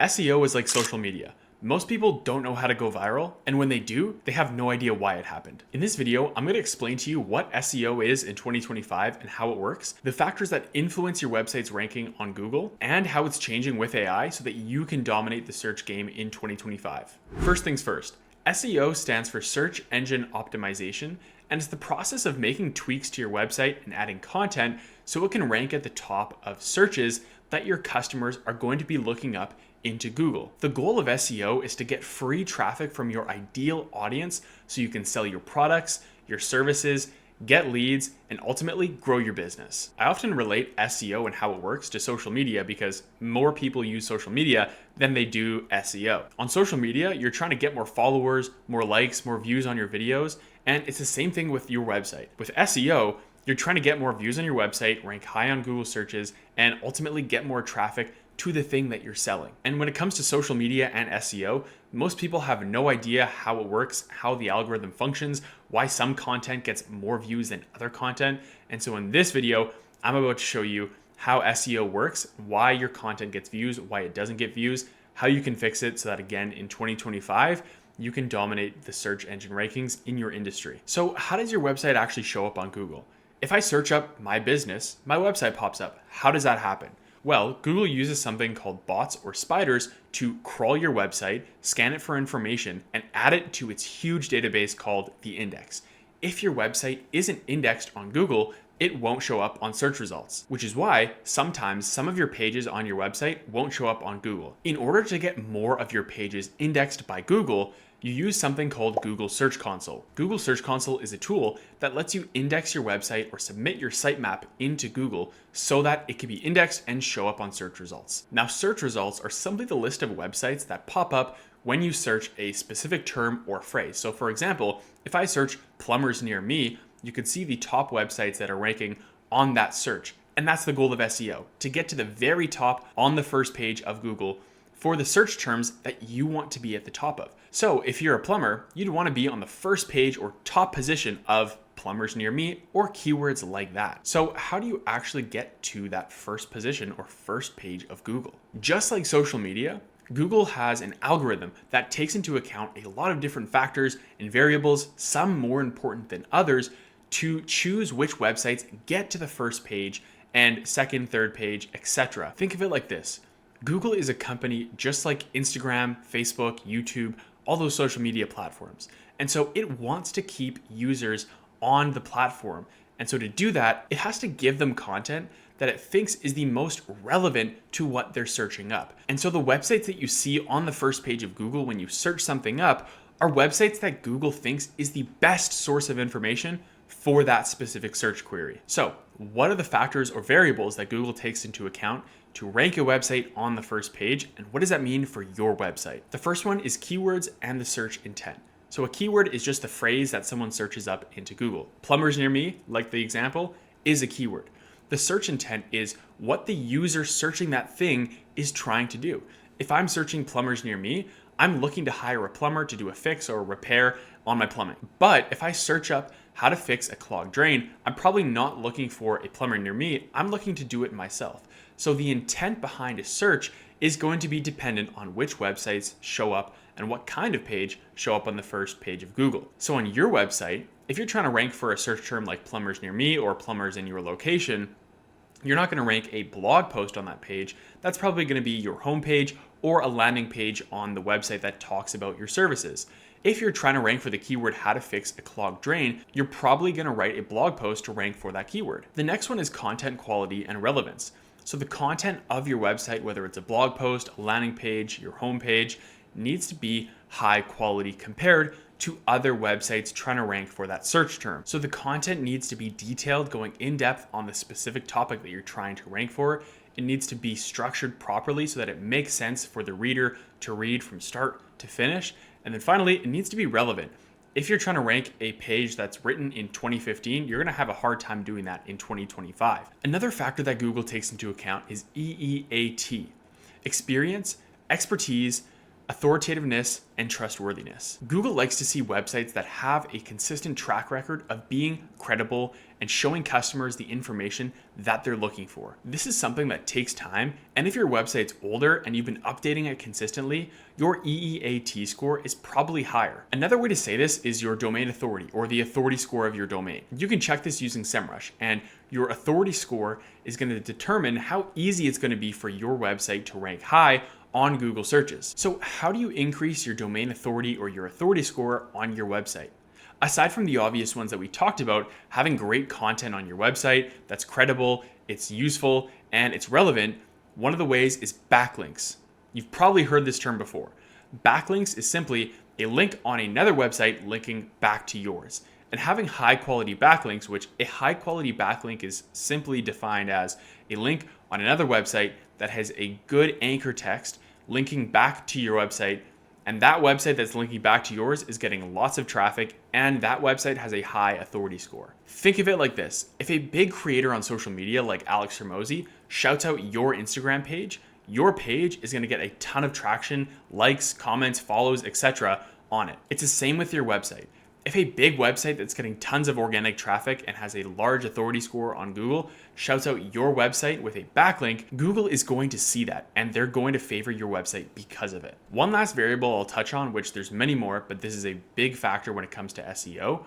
SEO is like social media. Most people don't know how to go viral, and when they do, they have no idea why it happened. In this video, I'm going to explain to you what SEO is in 2025 and how it works, the factors that influence your website's ranking on Google, and how it's changing with AI so that you can dominate the search game in 2025. First things first, SEO stands for Search Engine Optimization, and it's the process of making tweaks to your website and adding content so it can rank at the top of searches that your customers are going to be looking up into Google. The goal of SEO is to get free traffic from your ideal audience so you can sell your products, your services, get leads, and ultimately grow your business. I often relate SEO and how it works to social media because more people use social media than they do SEO. On social media, you're trying to get more followers, more likes, more views on your videos, and it's the same thing with your website. With SEO, you're trying to get more views on your website, rank high on Google searches, and ultimately get more traffic to the thing that you're selling. And when it comes to social media and SEO, most people have no idea how it works, how the algorithm functions, why some content gets more views than other content. And so in this video, I'm about to show you how SEO works, why your content gets views, why it doesn't get views, how you can fix it so that again, in 2025, you can dominate the search engine rankings in your industry. So how does your website actually show up on Google? If I search up my business, my website pops up. How does that happen? Well, Google uses something called bots or spiders to crawl your website, scan it for information, and add it to its huge database called the index. If your website isn't indexed on Google, it won't show up on search results, which is why sometimes some of your pages on your website won't show up on Google. In order to get more of your pages indexed by Google, you use something called Google Search Console. Google Search Console is a tool that lets you index your website or submit your sitemap into Google so that it can be indexed and show up on search results. Now, search results are simply the list of websites that pop up when you search a specific term or phrase. So for example, if I search plumbers near me, you can see the top websites that are ranking on that search. And that's the goal of SEO, to get to the very top on the first page of Google for the search terms that you want to be at the top of. So if you're a plumber, you'd want to be on the first page or top position of plumbers near me or keywords like that. So how do you actually get to that first position or first page of Google? Just like social media, Google has an algorithm that takes into account a lot of different factors and variables, some more important than others, to choose which websites get to the first page and second, third page, etc. Think of it like this. Google is a company just like Instagram, Facebook, YouTube, all those social media platforms. And so it wants to keep users on the platform. And so to do that, it has to give them content that it thinks is the most relevant to what they're searching up. And so the websites that you see on the first page of Google when you search something up are websites that Google thinks is the best source of information for that specific search query. So what are the factors or variables that Google takes into account to rank a website on the first page, and what does that mean for your website? The first one is keywords and the search intent. So a keyword is just the phrase that someone searches up into Google. Plumbers near me, like the example, is a keyword. The search intent is what the user searching that thing is trying to do. If I'm searching plumbers near me, I'm looking to hire a plumber to do a fix or a repair on my plumbing. But if I search up how to fix a clogged drain, I'm probably not looking for a plumber near me. I'm looking to do it myself. So the intent behind a search is going to be dependent on which websites show up and what kind of page show up on the first page of Google. So on your website, if you're trying to rank for a search term like plumbers near me or plumbers in your location, you're not going to rank a blog post on that page. That's probably going to be your homepage or a landing page on the website that talks about your services. If you're trying to rank for the keyword how to fix a clogged drain, you're probably going to write a blog post to rank for that keyword. The next one is content quality and relevance. So the content of your website, whether it's a blog post, a landing page, your homepage, needs to be high quality compared to other websites trying to rank for that search term. So the content needs to be detailed, going in depth on the specific topic that you're trying to rank for. It needs to be structured properly so that it makes sense for the reader to read from start to finish. And then finally, it needs to be relevant. If you're trying to rank a page that's written in 2015, you're going to have a hard time doing that in 2025. Another factor that Google takes into account is EEAT, experience, expertise, authoritativeness, and trustworthiness. Google likes to see websites that have a consistent track record of being credible and showing customers the information that they're looking for. This is something that takes time, and if your website's older and you've been updating it consistently, your EEAT score is probably higher. Another way to say this is your domain authority, or the authority score of your domain. You can check this using SEMrush, and your authority score is going to determine how easy it's going to be for your website to rank high on Google searches. So how do you increase your domain authority or your authority score on your website? Aside from the obvious ones that we talked about, having great content on your website that's credible, it's useful, and it's relevant, one of the ways is backlinks. You've probably heard this term before. Backlinks is simply a link on another website linking back to yours. And having high quality backlinks, which a high quality backlink is simply defined as a link on another website that has a good anchor text linking back to your website, and that website that's linking back to yours is getting lots of traffic, and that website has a high authority score. Think of it like this. If a big creator on social media like Alex Hormozi shouts out your Instagram page, your page is going to get a ton of traction, likes, comments, follows, etc. on it. It's the same with your website. If a big website that's getting tons of organic traffic and has a large authority score on Google shouts out your website with a backlink, Google is going to see that and they're going to favor your website because of it. One last variable I'll touch on, which there's many more, but this is a big factor when it comes to SEO,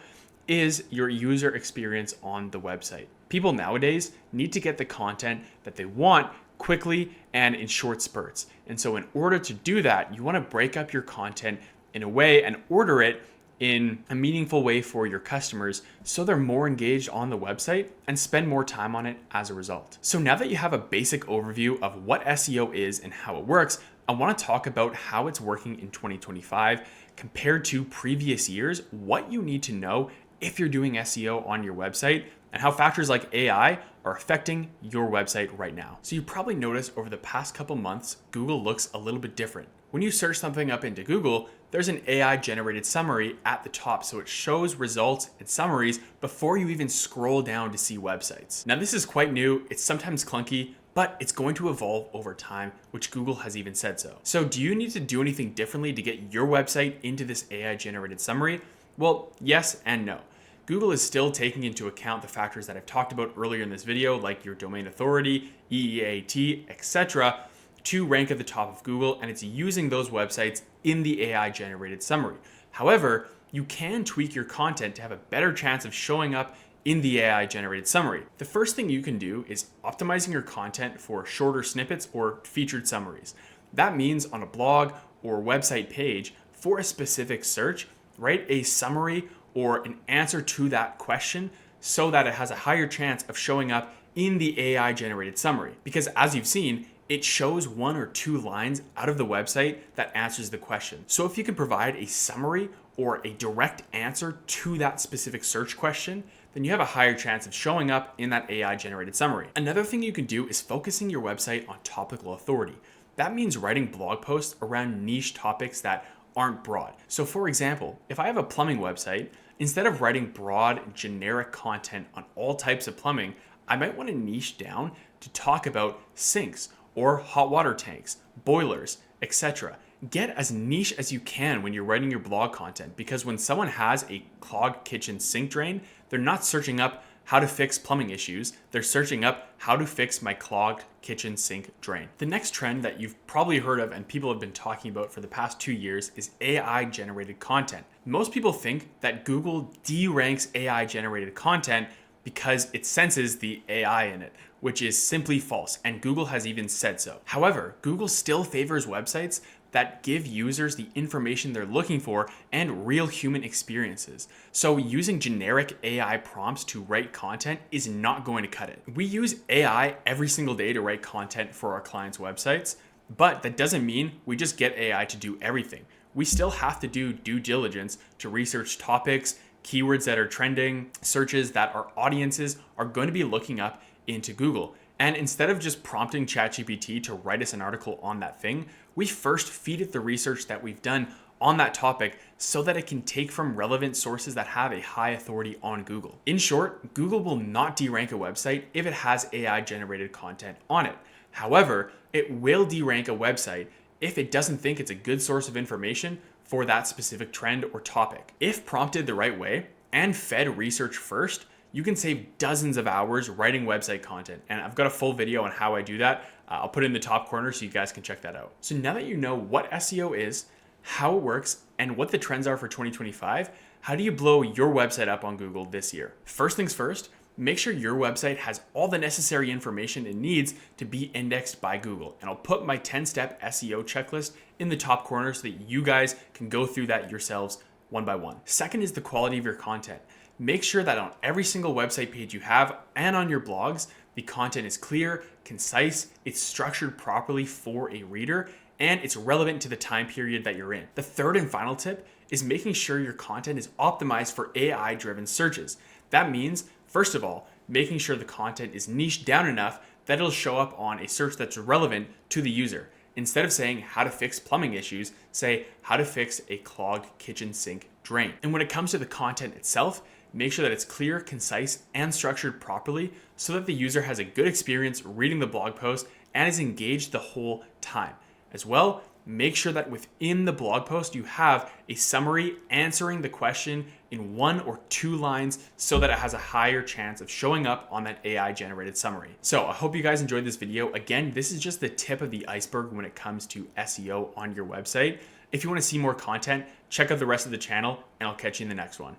is your user experience on the website. People nowadays need to get the content that they want quickly and in short spurts. And so in order to do that, you want to break up your content in a way and order it in a meaningful way for your customers so they're more engaged on the website and spend more time on it as a result. So now that you have a basic overview of what SEO is and how it works, I want to talk about how it's working in 2025 compared to previous years, what you need to know if you're doing SEO on your website, and how factors like AI are affecting your website right now. So you probably noticed over the past couple months, Google looks a little bit different. When you search something up into Google, there's an AI generated summary at the top. So it shows results and summaries before you even scroll down to see websites. Now this is quite new. It's sometimes clunky, but it's going to evolve over time, which Google has even said so. So do you need to do anything differently to get your website into this AI generated summary? Well, yes and no. Google is still taking into account the factors that I've talked about earlier in this video, like your domain authority, EEAT, etc., to rank at the top of Google, and it's using those websites in the AI generated summary. However, you can tweak your content to have a better chance of showing up in the AI generated summary. The first thing you can do is optimizing your content for shorter snippets or featured summaries. That means on a blog or website page for a specific search, write a summary or an answer to that question so that it has a higher chance of showing up in the AI generated summary. Because as you've seen, it shows 1 or 2 lines out of the website that answers the question. So if you can provide a summary or a direct answer to that specific search question, then you have a higher chance of showing up in that AI generated summary. Another thing you can do is focusing your website on topical authority. That means writing blog posts around niche topics that aren't broad. So for example, if I have a plumbing website, instead of writing broad, generic content on all types of plumbing, I might want to niche down to talk about sinks or hot water tanks, boilers, etc. Get as niche as you can when you're writing your blog content, because when someone has a clogged kitchen sink drain, they're not searching up how to fix plumbing issues, they're searching up how to fix my clogged kitchen sink drain. The next trend that you've probably heard of and people have been talking about for the past 2 years is AI generated content. Most people think that Google de-ranks AI generated content because it senses the AI in it, which is simply false, and Google has even said so. However, Google still favors websites that give users the information they're looking for and real human experiences. So using generic AI prompts to write content is not going to cut it. We use AI every single day to write content for our clients' websites, but that doesn't mean we just get AI to do everything. We still have to do due diligence to research topics, keywords that are trending, searches that our audiences are going to be looking up into Google. And instead of just prompting ChatGPT to write us an article on that thing, we first feed it the research that we've done on that topic so that it can take from relevant sources that have a high authority on Google. In short, Google will not de-rank a website if it has AI generated content on it. However, it will de-rank a website if it doesn't think it's a good source of information for that specific trend or topic. If prompted the right way and fed research first, you can save dozens of hours writing website content. And I've got a full video on how I do that. I'll put it in the top corner so you guys can check that out. So now that you know what SEO is, how it works, and what the trends are for 2025, how do you blow your website up on Google this year? First things first, make sure your website has all the necessary information it needs to be indexed by Google. And I'll put my 10-step SEO checklist in the top corner so that you guys can go through that yourselves one by one. Second is the quality of your content. Make sure that on every single website page you have and on your blogs, the content is clear, concise, it's structured properly for a reader, and it's relevant to the time period that you're in. The third and final tip is making sure your content is optimized for AI-driven searches. That means, first of all, making sure the content is niched down enough that it'll show up on a search that's relevant to the user. Instead of saying how to fix plumbing issues, say how to fix a clogged kitchen sink drain. And when it comes to the content itself, make sure that it's clear, concise, and structured properly so that the user has a good experience reading the blog post and is engaged the whole time. As well, make sure that within the blog post you have a summary answering the question in 1 or 2 lines so that it has a higher chance of showing up on that AI generated summary. So I hope you guys enjoyed this video. Again, this is just the tip of the iceberg when it comes to SEO on your website. If you want to see more content, check out the rest of the channel and I'll catch you in the next one.